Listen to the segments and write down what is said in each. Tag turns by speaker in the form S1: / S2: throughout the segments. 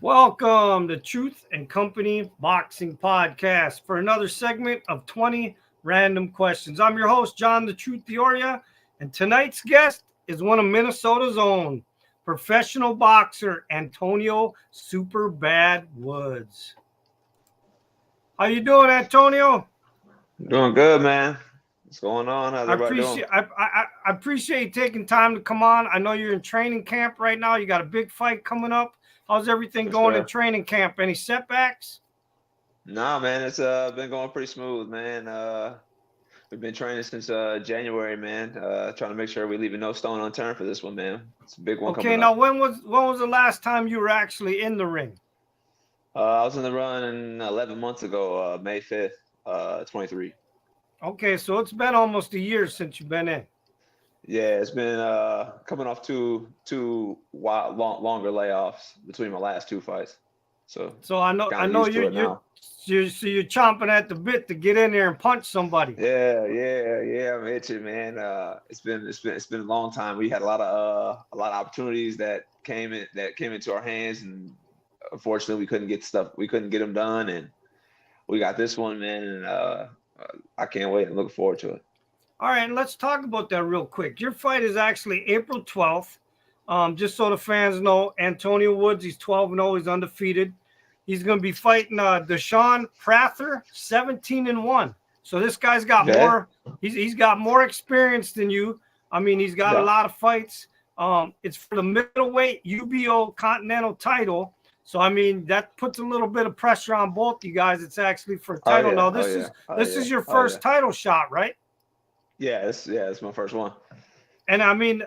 S1: Welcome to Truth and Company Boxing Podcast for another segment of 20 Random Questions. I'm your host, John the Truth Dioria, and tonight's guest is one of Minnesota's own, professional boxer Antonio Superbad Woods. How you doing, Antonio?
S2: Doing good, man. What's going on? How's everybody doing?
S1: I appreciate you taking time to come on. I know you're in training camp right now. You got a big fight coming up. How's everything going in training camp? Any setbacks?
S2: Nah, man, it's been going pretty smooth, man. We've been training since January, man. Trying to make sure we leaving no stone unturned for this one, man. It's a big one coming
S1: now
S2: up.
S1: when was the last time you were actually in the ring?
S2: I was in the run 11 months ago, May 5th, 23.
S1: Okay, so it's been almost a year since you've been in.
S2: Yeah, it's been coming off two longer layoffs between my last two fights. So
S1: I know you're chomping at the bit to get in there and punch somebody.
S2: Yeah. I'm itching, man. It's been a long time. We had a lot of opportunities that came into our hands, and unfortunately we couldn't get them done. And we got this one, man. And I can't wait. I'm looking forward to it.
S1: All right, and let's talk about that real quick. Your fight is actually April 12th. Just so the fans know, Antonio Woods, he's 12-0. He's undefeated. He's going to be fighting Deshaun Prather, 17-1. So this guy's got more. He's got more experience than you. I mean, he's got a lot of fights. It's for the middleweight UBO Continental title. So I mean, that puts a little bit of pressure on both you guys. It's actually for a title. Now this is your first title shot, right?
S2: Yeah, it's my first one.
S1: And I mean,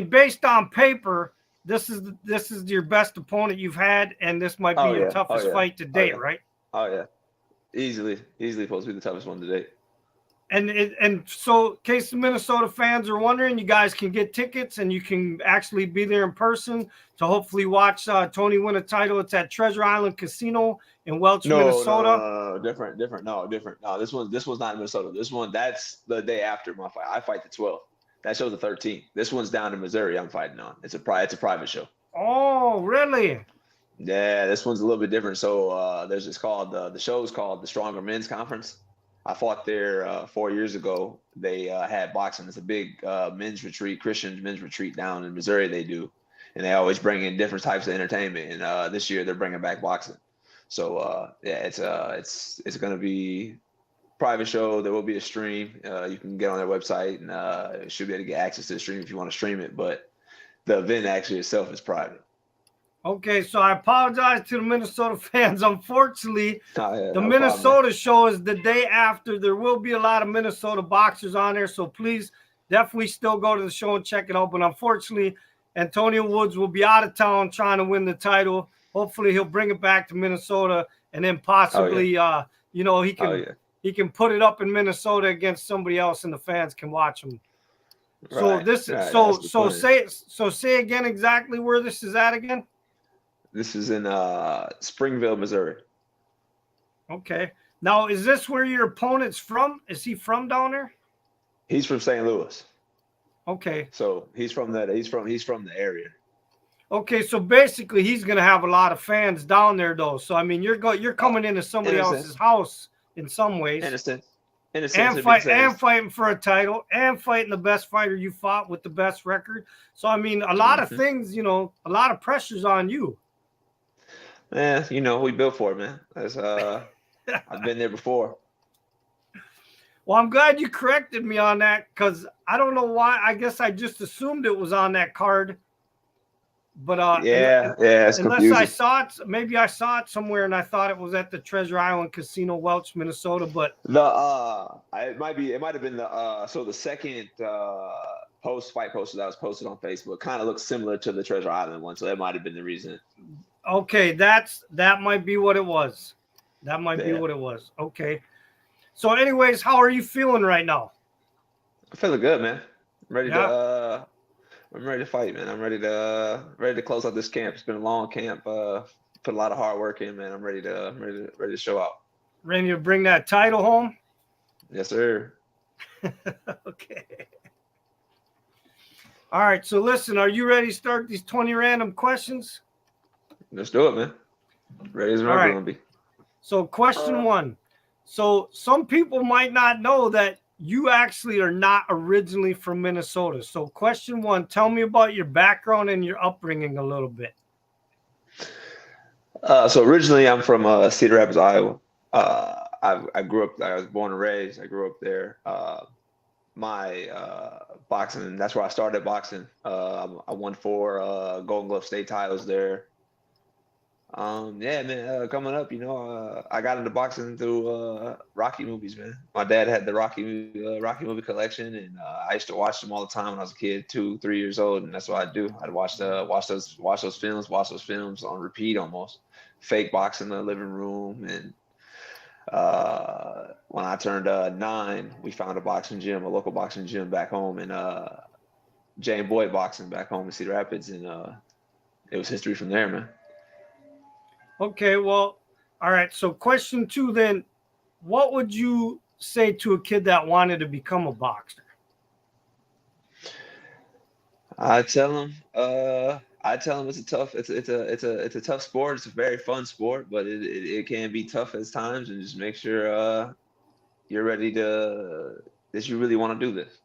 S1: based on paper, this is your best opponent you've had, and this might be your toughest fight to date, right?
S2: Oh yeah, easily supposed to be the toughest one to date.
S1: And so, in case the Minnesota fans are wondering, you guys can get tickets, and you can actually be there in person to hopefully watch Tony win a title. It's at Treasure Island Casino in Welch, Minnesota.
S2: No, different. No, this one's not in Minnesota. That's the day after my fight. I fight the 12th. That show's the 13th. This one's down in Missouri. I'm fighting on. It's a private show.
S1: Oh, really?
S2: Yeah, this one's a little bit different. So there's this called the show's called the Stronger Men's Conference. I fought there 4 years ago. They had boxing. It's a big Christian men's retreat down in Missouri. They do, and they always bring in different types of entertainment. And this year they're bringing back boxing. So it's going to be private show. There will be a stream. You can get on their website and should be able to get access to the stream if you want to stream it. But the event actually itself is private.
S1: Okay, so I apologize to the Minnesota fans. Unfortunately, the Minnesota show is the day after. There will be a lot of Minnesota boxers on there, so please definitely still go to the show and check it out. But unfortunately, Antonio Woods will be out of town trying to win the title. Hopefully, he'll bring it back to Minnesota, and then possibly, he can put it up in Minnesota against somebody else, and the fans can watch him. Say again exactly where this is at again.
S2: This is in Springville, Missouri.
S1: Okay. Now, is this where your opponent's from? Is he from down there?
S2: He's from St. Louis.
S1: Okay.
S2: So he's from the area.
S1: Okay, so basically he's going to have a lot of fans down there, though. So I mean, you're coming into somebody else's house in some ways. And fighting for a title, and fighting the best fighter you fought with the best record. So I mean, a lot of things, a lot of pressure's on you.
S2: Yeah, we built for it, man. I've been there before.
S1: Well, I'm glad you corrected me on that, because I don't know why. I guess I just assumed it was on that card. But
S2: it's
S1: unless
S2: confusing.
S1: Maybe I saw it somewhere, and I thought it was at the Treasure Island Casino, Welch, Minnesota. But
S2: it might have been the second fight poster that was posted on Facebook kind of looks similar to the Treasure Island one, so that might have been the reason.
S1: Okay, that might be what it was. That might be what it was. Okay. So, anyways, how are you feeling right now?
S2: I'm feeling good, man. I'm ready to fight, man. I'm ready to close out this camp. It's been a long camp. Put a lot of hard work in, man. I'm ready to show out.
S1: Ready to bring that title home?
S2: Yes, sir.
S1: Okay. All right. So listen, are you ready to start these 20 random questions?
S2: Let's do it, man. Ready as I'm
S1: All
S2: ever
S1: right.
S2: gonna be.
S1: So question one. So some people might not know that you actually are not originally from Minnesota. So question one, tell me about your background and your upbringing a little bit.
S2: So originally, I'm from Cedar Rapids, Iowa. I grew up. I was born and raised. I grew up there. My boxing. That's where I started boxing. I won 4 Golden Glove state titles there. Yeah, man. Coming up, I got into boxing through Rocky movies, man. My dad had the Rocky movie collection, and I used to watch them all the time when I was a kid, 2, 3 years old, and that's what I'd do. I'd watch those films on repeat almost. Fake boxing in the living room, and when I turned 9, we found a local boxing gym back home, and Jane Boyd Boxing back home in Cedar Rapids, and it was history from there, man.
S1: Okay, well, all right. So question two then, what would you say to a kid that wanted to become a boxer?
S2: I tell them it's a tough sport. It's a very fun sport, but it can be tough at times, and just make sure you're ready that you really want to do this.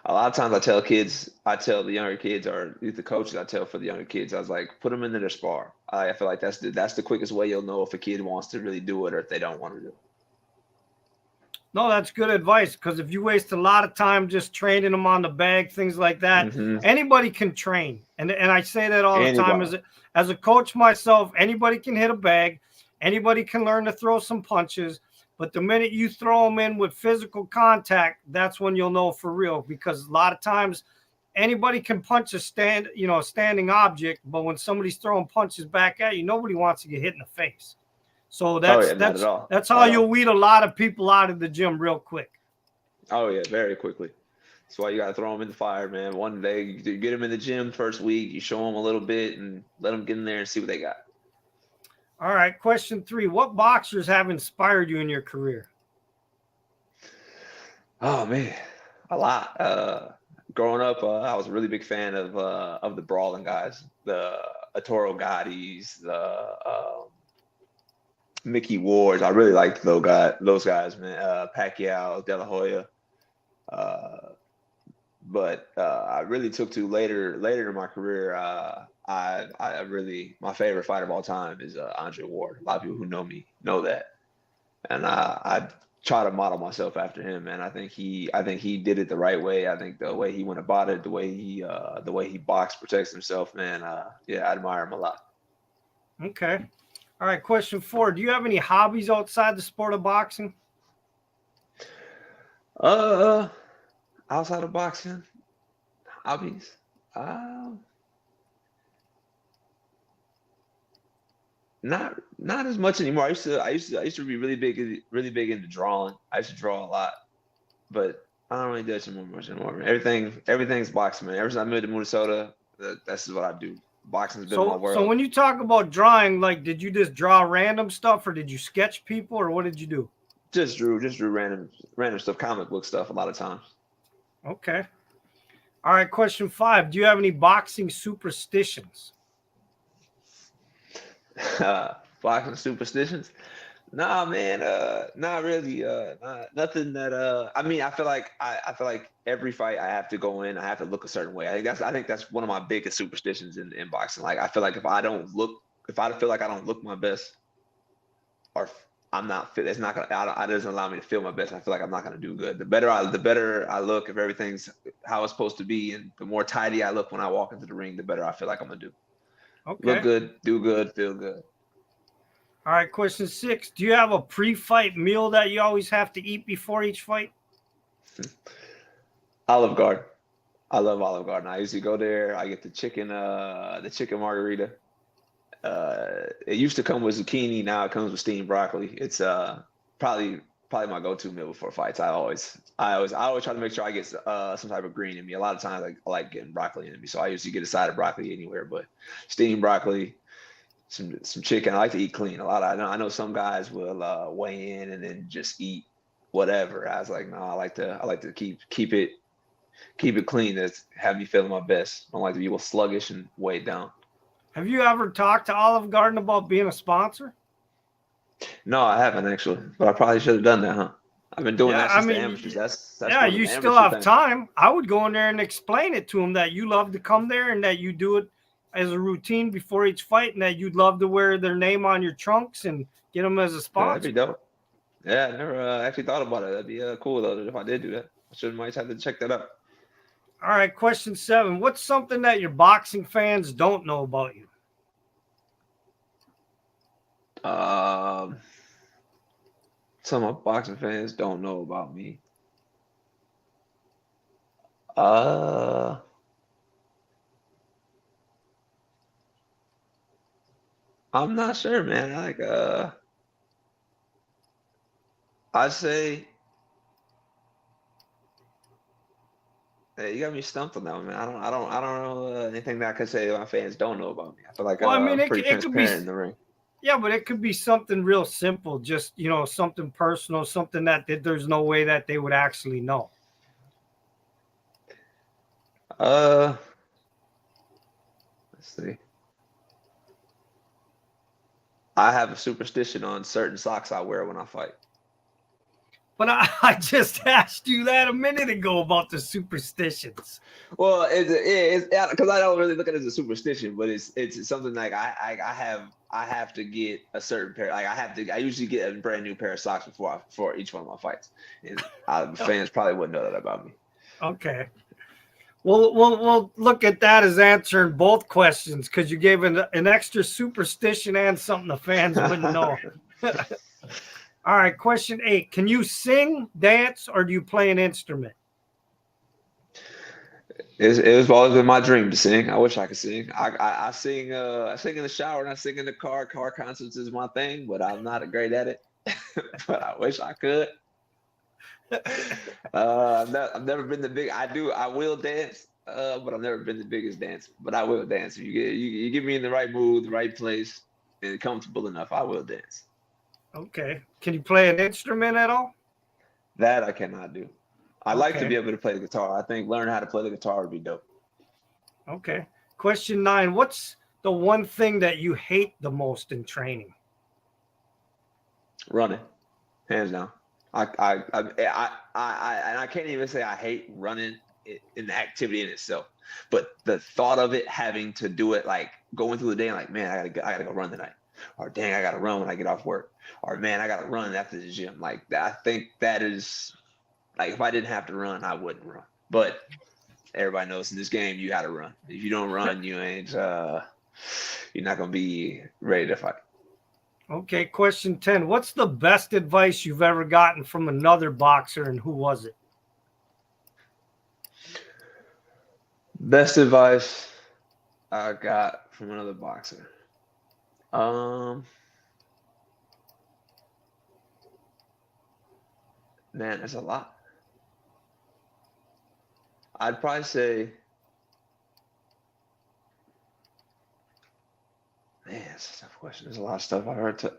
S2: A lot of times I tell the younger kids or the coaches, I tell for the younger kids, I was like, put them into their spar. I feel like that's the quickest way you'll know if a kid wants to really do it or if they don't want to do it.
S1: No, that's good advice, because if you waste a lot of time just training them on the bag, things like that, anybody can train. And I say that all the time as a coach myself, anybody can hit a bag, anybody can learn to throw some punches, but the minute you throw them in with physical contact, that's when you'll know for real, because a lot of times anybody can punch a standing object, but when somebody's throwing punches back at you, nobody wants to get hit in the face. So that's how you'll weed a lot of people out of the gym real quick.
S2: Oh yeah, very quickly. That's why you got to throw them in the fire, man. One day you get them in the gym first week, you show them a little bit and let them get in there and see what they got.
S1: All right, question 3. What boxers have inspired you in your career?
S2: Oh man, a lot. Growing up, I was a really big fan of the brawling guys, the Arturo Gotti's, the Mickey Wards. I really liked those guys, man. Pacquiao, De La Hoya. But I really took to later in my career. I really, my favorite fighter of all time is Andre Ward. A lot of people who know me know that, and I try to model myself after him. And I think he did it the right way. I think the way he went about it, the way he boxed, protects himself, man. Yeah, I admire him a lot.
S1: Okay. All right, question 4. Do you have any hobbies outside the sport of boxing?
S2: Outside of boxing, hobbies. Not as much anymore. I used to be really big into drawing. I used to draw a lot, but I don't really do it much anymore. Everything's boxing, man. Ever since I moved to Minnesota, that's what I do. Boxing's been my world.
S1: So when you talk about drawing, like, did you just draw random stuff, or did you sketch people, or what did you do?
S2: Just drew random stuff, comic book stuff a lot of times.
S1: Okay. All right, question 5. Do you have any boxing superstitions?
S2: Boxing superstitions? Nah, man. Not really. Nothing that. I mean, I feel like every fight I have to go in, I have to look a certain way. I think that's one of my biggest superstitions in boxing. Like, I feel like if I feel like I don't look my best, or I'm not fit, it's not gonna. It doesn't allow me to feel my best. I feel like I'm not gonna do good. The better I look, if everything's how it's supposed to be, and the more tidy I look when I walk into the ring, the better I feel like I'm gonna do.
S1: Okay.
S2: Look good, do good, feel good.
S1: All right, question 6. Do you have a pre-fight meal that you always have to eat before each fight?
S2: Olive Garden. I love Olive Garden. I usually go there. I get the chicken margarita. It used to come with zucchini. Now it comes with steamed broccoli. It's probably my go-to meal before fights. I always try to make sure I get some type of green in me. A lot of times I like getting broccoli in me, so I usually get a side of broccoli anywhere. But steamed broccoli, some chicken. I like to eat clean. I know some guys will weigh in and then just eat whatever. I was like, no, I like to keep it clean. That's have me feeling my best. I don't like to be sluggish and weighed down.
S1: Have you ever talked to Olive Garden about being a sponsor?
S2: No, I haven't actually, but I probably should have done that, huh? I've been doing
S1: Yeah,
S2: that
S1: I
S2: since the
S1: mean,
S2: amateurs. That's
S1: yeah,
S2: more than
S1: you
S2: the
S1: still
S2: amateur
S1: have
S2: thing.
S1: time. I would go in there and explain it to them that you love to come there and that you do it as a routine before each fight, and that you'd love to wear their name on your trunks and get them as a
S2: Yeah, that'd be
S1: sponsor.
S2: dope. Yeah, I never actually thought about it. That'd be cool though if I did do that. I should might have to check that out.
S1: All right, question 7. What's something that your boxing fans don't know about you?
S2: Um, some of my boxing fans don't know about me. Uh, I'm not sure, man. Like, I'd say, hey, you got me stumped on that one, man. I don't know anything that I could say my fans don't know about me. I feel like
S1: Well, I mean,
S2: I'm
S1: it,
S2: pretty
S1: it could be,
S2: transparent in the ring.
S1: yeah, but it could be something real simple, just, something personal, something that there's no way that they would actually know.
S2: Uh, let's see. I have a superstition on certain socks I wear when I fight.
S1: But I just asked you that a minute ago about the superstitions.
S2: Well, it's because I don't really look at it as a superstition, but it's something like I have to get a certain pair. Like I usually get a brand new pair of socks before each one of my fights, and fans probably wouldn't know that about me.
S1: Okay. We'll look at that as answering both questions because you gave an extra superstition and something the fans wouldn't know. All right, question 8. Can you sing, dance, or do you play an instrument?
S2: It was always been my dream to sing. I wish I could sing. I sing. I sing in the shower and I sing in the car. Car concerts is my thing, but I'm not great at it. But I wish I could. I've never been the big. I will dance, but I've never been the biggest dancer. But I will dance. If you get me in the right mood, the right place, and comfortable enough, I will dance.
S1: Okay. Can you play an instrument at all?
S2: That I cannot do. I like to
S1: Okay.
S2: be able to play the guitar. I think learning how to play the guitar would be dope.
S1: Okay. Question 9. What's the one thing that you hate the most in training?
S2: Running, hands down. And I can't even say I hate running in the activity in itself, but the thought of it, having to do it, like going through the day, and like, man, I gotta go run tonight, or dang, I gotta run when I get off work, or man, I gotta run after the gym. Like I think that is like if I didn't have to run, I wouldn't run. But everybody knows in this game you gotta run. If you don't run, you ain't you're not gonna be ready to fight.
S1: Okay. Question 10. What's the best advice you've ever gotten from another boxer, and who was it?
S2: Best advice I got from another boxer. Man, there's a lot. I'd probably say, man, it's a tough question. There's a lot of stuff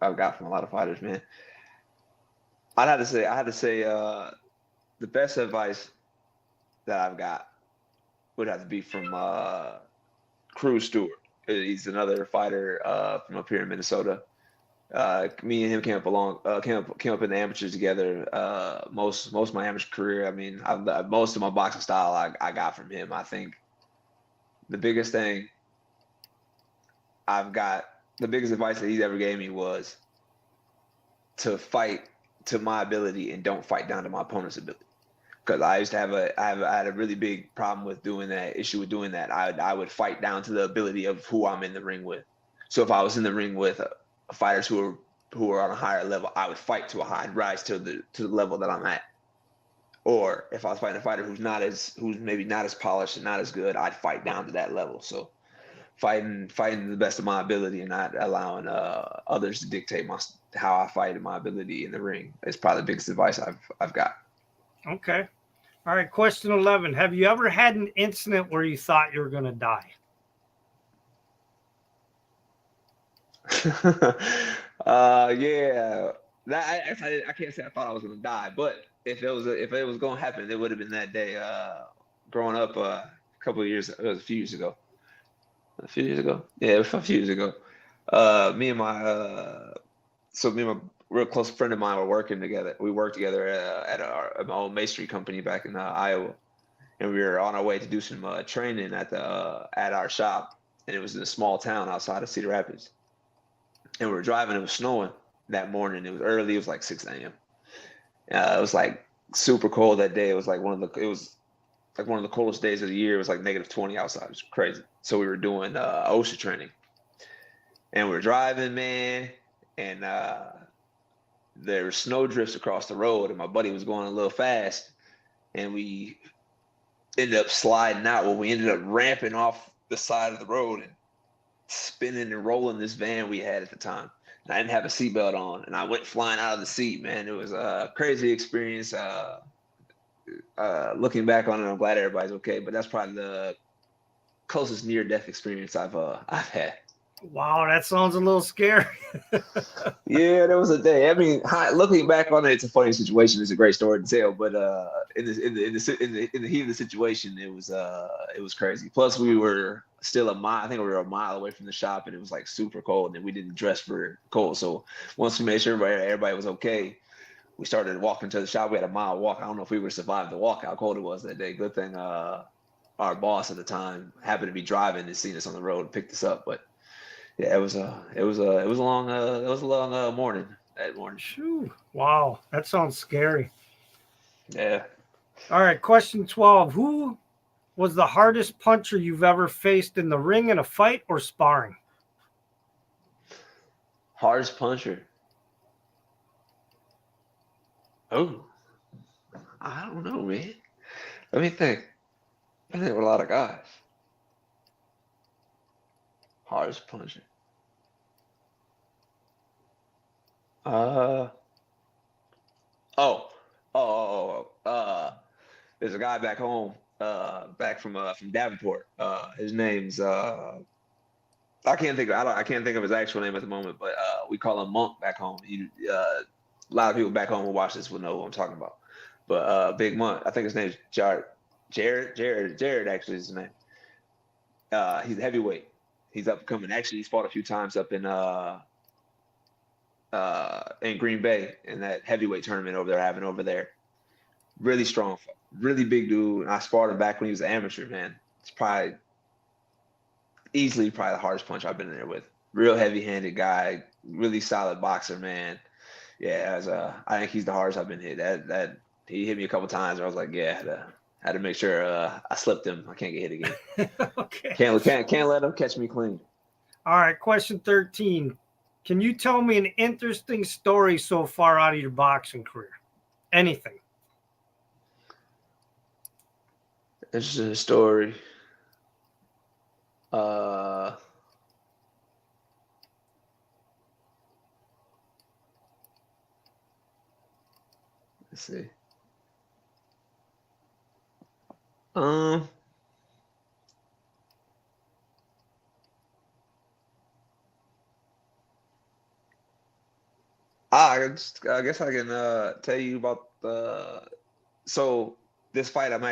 S2: I've got from a lot of fighters, man. I had to say, the best advice that I've got would have to be from Cruz Stewart. He's another fighter from up here in Minnesota. Me and him came up in the amateurs together. Most of my amateur career, I mean, most of my boxing style I got from him. I think the biggest thing the bigged advice that he ever gave me was to fight to my ability and don't fight down to my opponent's ability. Because I used to I had a really big problem with doing that. Issue with doing that. I would fight down to the ability of who I'm in the ring with. So if I was in the ring with fighters who are on a higher level, I would fight to a high and rise to the level that I'm at. Or if I was fighting a fighter who's maybe not as polished and not as good, I'd fight down to that level. So fighting to the best of my ability and not allowing others to dictate how I fight and my ability in the ring is probably the biggest advice I've got.
S1: Okay. All right. Question 11. Have you ever had an incident where you thought you were going to die?
S2: Yeah. I can't say I thought I was gonna die, but if it was gonna happen, it would have been that day. Growing up, a few years ago. A few years ago. Yeah, a few years ago. Me and my me and my real close friend of mine were working together. We worked together at my old masonry company back in Iowa, and we were on our way to do some training at our shop, and it was in a small town outside of Cedar Rapids. And we were driving. It was snowing that morning. It was early. It was like 6 a.m. It was like super cold that day. It was like one of the coolest days of the year. It was like -20 outside. It was crazy. So we were doing OSHA training, and we were driving, man, and there were snow drifts across the road, and my buddy was going a little fast, and we ended up sliding out. Well, we ended up ramping off the side of the road and spinning and rolling this van we had at the time. And I didn't have a seatbelt on, and I went flying out of the seat, man. It was a crazy experience. Looking back on it, I'm glad everybody's okay, but that's probably the closest near-death experience I've had.
S1: Wow, that sounds a little scary.
S2: Yeah, there was a day. I mean, looking back on it, it's a funny situation. It's a great story to tell, but in the heat of the situation, it was crazy. Plus, we were still a mile. I think we were a mile away from the shop, and it was like super cold, and we didn't dress for cold. So once we made sure everybody was okay, we started walking to the shop. We had a mile walk. I don't know if we would survive the walk, how cold it was that day. Good thing our boss at the time happened to be driving and seen us on the road and picked us up. But yeah, it was a long morning that morning.
S1: Shoo. Wow, that sounds scary.
S2: Yeah.
S1: All right, question 12. Who was the hardest puncher you've ever faced in the ring in a fight or sparring?
S2: Hardest puncher. Oh, I don't know, man. Let me think. I think with a lot of guys. Hardest puncher. Uh oh. There's a guy back home, back from Davenport. His name's I can't think of his actual name at the moment, but we call him Monk back home. A lot of people back home who watch this will know what I'm talking about. But Big Monk, I think his name's Jared. Jared actually is his name. He's a heavyweight. He's up and coming. Actually, he's fought a few times up in Green Bay in that heavyweight tournament they're having over there. Really strong, really big dude. And I sparred him back when he was an amateur, man. It's easily the hardest punch I've been in there with. Real heavy-handed guy, really solid boxer, man. Yeah, I think he's the hardest I've been hit. That he hit me a couple times, and I was like, yeah, had to make sure I slipped him. I can't get hit again.
S1: Okay.
S2: Can't let him catch me clean.
S1: All right, question 13. Can you tell me an interesting story so far out of your boxing career? Anything.
S2: Interesting story. Let's see. I guess I can tell you about this fight I'm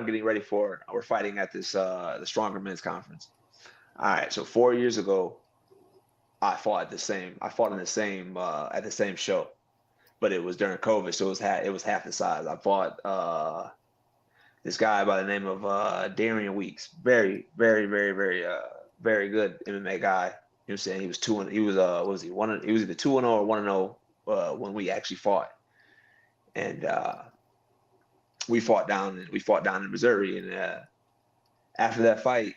S2: getting ready for. We're fighting at this the Stronger Men's Conference. All right, so 4 years ago, I fought in the same at the same show, but it was during COVID, so it was half the size. I fought this guy by the name of Darian Weeks, very very very very very good MMA guy. You know what I'm saying? He was what was he? He was either 2-0 or 1-0 when we actually fought. And we fought down in Missouri, and after that fight,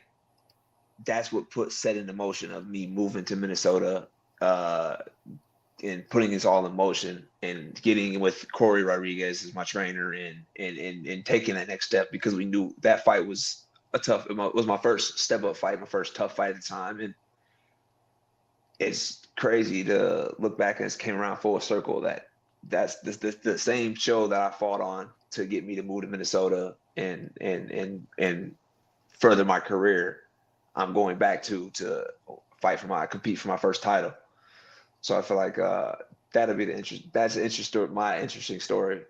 S2: that's what set into motion of me moving to Minnesota and putting this all in motion and getting with Corey Rodriguez as my trainer and taking that next step, because we knew that fight was was my first step up fight, my first tough fight at the time. And it's crazy to look back and it came around full circle that's the same show that I fought on to get me to move to Minnesota and further my career. I'm going back to compete for my first title. So I feel like that'll be my interesting story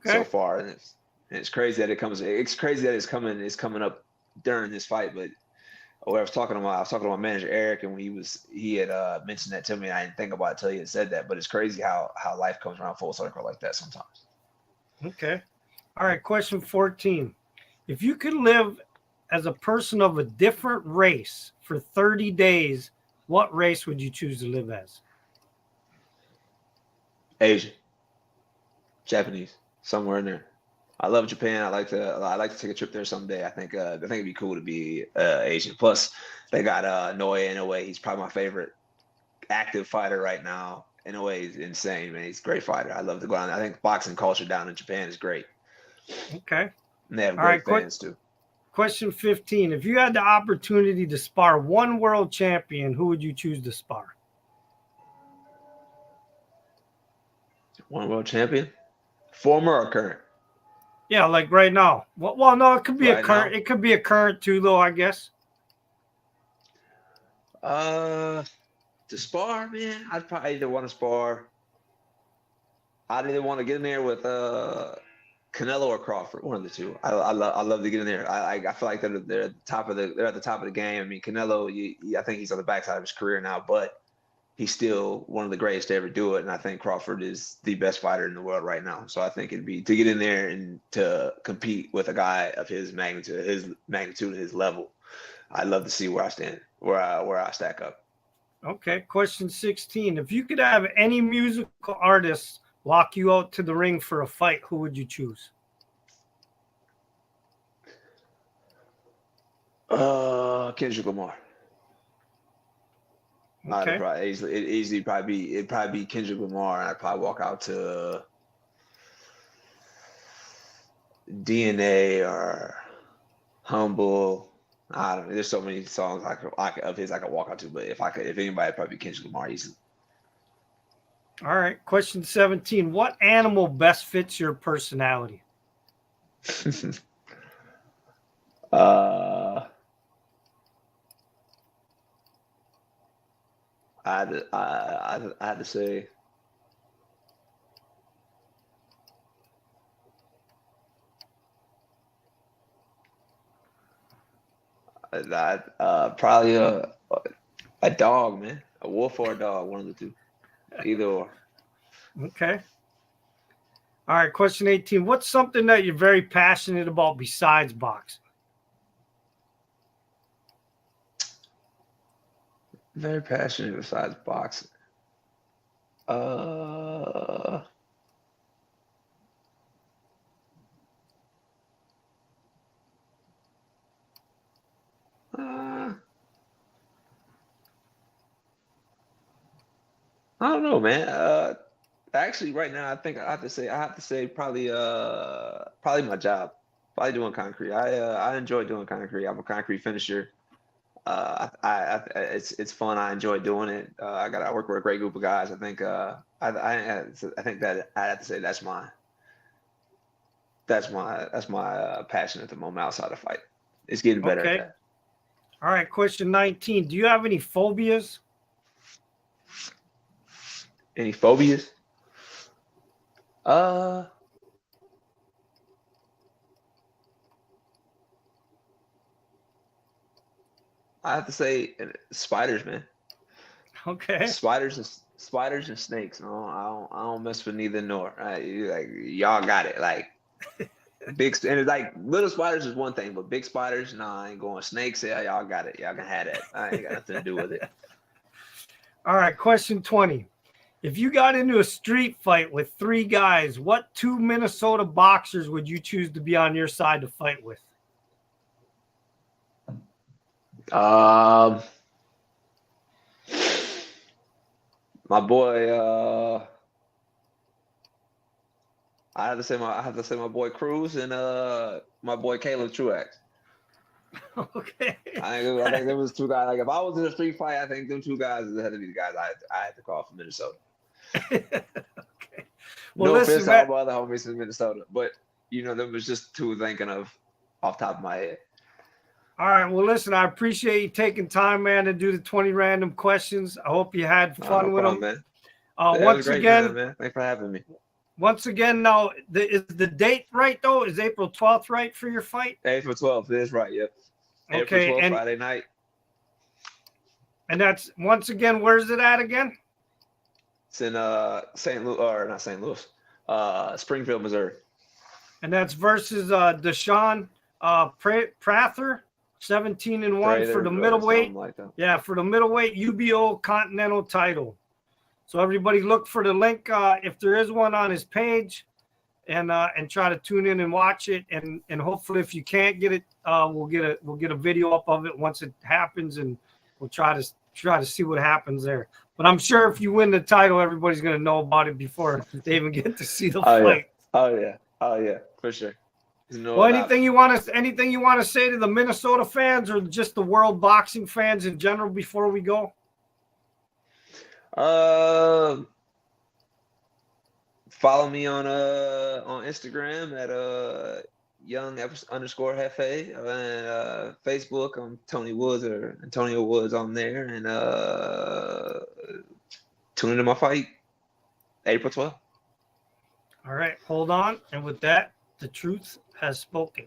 S2: so far. And it's crazy that it's coming up during this fight, but Or I was talking to my manager Eric, and he had mentioned that to me. And I didn't think about it until he had said that. But it's crazy how life comes around full circle like that sometimes.
S1: Okay. All right. Question 14. If you could live as a person of a different race for 30 days, what race would you choose to live as?
S2: Asian, Japanese, somewhere in there. I love Japan. I like to take a trip there someday. I think it'd be cool to be Asian. Plus, they got Naoya Inoue. He's probably my favorite active fighter right now. Inoue is insane, man. He's a great fighter. I love to go down there. I think boxing culture down in Japan is great.
S1: Okay.
S2: And they have
S1: All right,
S2: great fans too.
S1: Question 15. If you had the opportunity to spar one world champion, who would you choose to spar?
S2: One world champion? Former or current?
S1: Yeah, like right now. Well, no, it could be a
S2: Right
S1: current.
S2: now?
S1: It could be a current too, though, I guess.
S2: To spar, man, I'd probably either want to spar. I'd either want to get in there with Canelo or Crawford, one of the two. I love to get in there. I feel like they're at the top of the game. I mean, Canelo, I think he's on the backside of his career now, but he's still one of the greatest to ever do it. And I think Crawford is the best fighter in the world right now. So I think it'd be to get in there and to compete with a guy of his magnitude, his level. I'd love to see where I stand, where I stack up.
S1: Okay. Question 16. If you could have any musical artist walk you out to the ring for a fight, who would you choose?
S2: Kendrick Lamar.
S1: Okay.
S2: It'd probably be Kendrick Lamar, and I'd probably walk out to DNA or Humble. I don't know. There's so many songs of his I could walk out to, but if anybody, it'd probably be Kendrick Lamar easily.
S1: All right. Question 17. What animal best fits your personality?
S2: I had to say that probably a dog, man, a wolf or a dog, one of the two, either or.
S1: Okay. All right. Question 18. What's something that you're very passionate about besides boxing?
S2: Very passionate besides boxing. I don't know, man. Actually, right now, I think I have to say probably my job, probably doing concrete. I enjoy doing concrete. I'm a concrete finisher. It's fun. I enjoy doing it. I work with a great group of guys. I think I think that I have to say that's my passion at the moment outside of fight. It's getting better
S1: Okay.
S2: at that.
S1: All right. Question 19. Do you have any phobias?
S2: Any phobias? I have to say spiders, man.
S1: Okay.
S2: Spiders and snakes. I don't mess with neither nor. Y'all got it. Like big and it's like little spiders is one thing, but big spiders, nah, I ain't going. Snakes, yeah, y'all got it. Y'all can have that. I ain't got nothing to do with it.
S1: All right. Question 20. If you got into a street fight with 3 guys, what 2 Minnesota boxers would you choose to be on your side to fight with?
S2: My boy, I have to say my boy Cruz and my boy Caleb Truax.
S1: Okay.
S2: I think there was 2 guys. Like if I was in a street fight, I think them 2 guys had to be the guys I had to call from Minnesota.
S1: Okay. Well,
S2: No
S1: listen,
S2: offense to
S1: man.
S2: all my other homies in Minnesota, but them was just 2 thinking of off the top of my head.
S1: All right. Well, listen, I appreciate you taking time, man, to do the 20 random questions. I hope you had fun
S2: No
S1: with
S2: problem,
S1: them.
S2: man. It
S1: Once
S2: was a great
S1: again,
S2: time, man. Thanks for having me.
S1: Once again, now, is the date right, though? Is April 12th right for your fight?
S2: April 12th is right, yep.
S1: Okay,
S2: April 12th,
S1: and
S2: Friday night.
S1: And that's once again, where's it at again?
S2: It's in St. Louis, or not St. Louis, Springfield, Missouri.
S1: And that's versus Deshaun Prather, 17-1 for the middleweight.
S2: Like that.
S1: Yeah, for the middleweight UBO Continental title. So everybody look for the link if there is one on his page, and try to tune in and watch it. And hopefully, if you can't get it, we'll get a video up of it once it happens, and we'll try to see what happens there. But I'm sure if you win the title, everybody's gonna know about it before they even get to see the fight.
S2: Yeah. Oh yeah, for sure.
S1: Well, anything you want to say to the Minnesota fans or just the world boxing fans in general before we go?
S2: Follow me on Instagram at young_Hefe, and Facebook I'm Tony Woods or Antonio Woods on there, and tune into my fight April 12th.
S1: All right, hold on, and with that, the truth has spoken.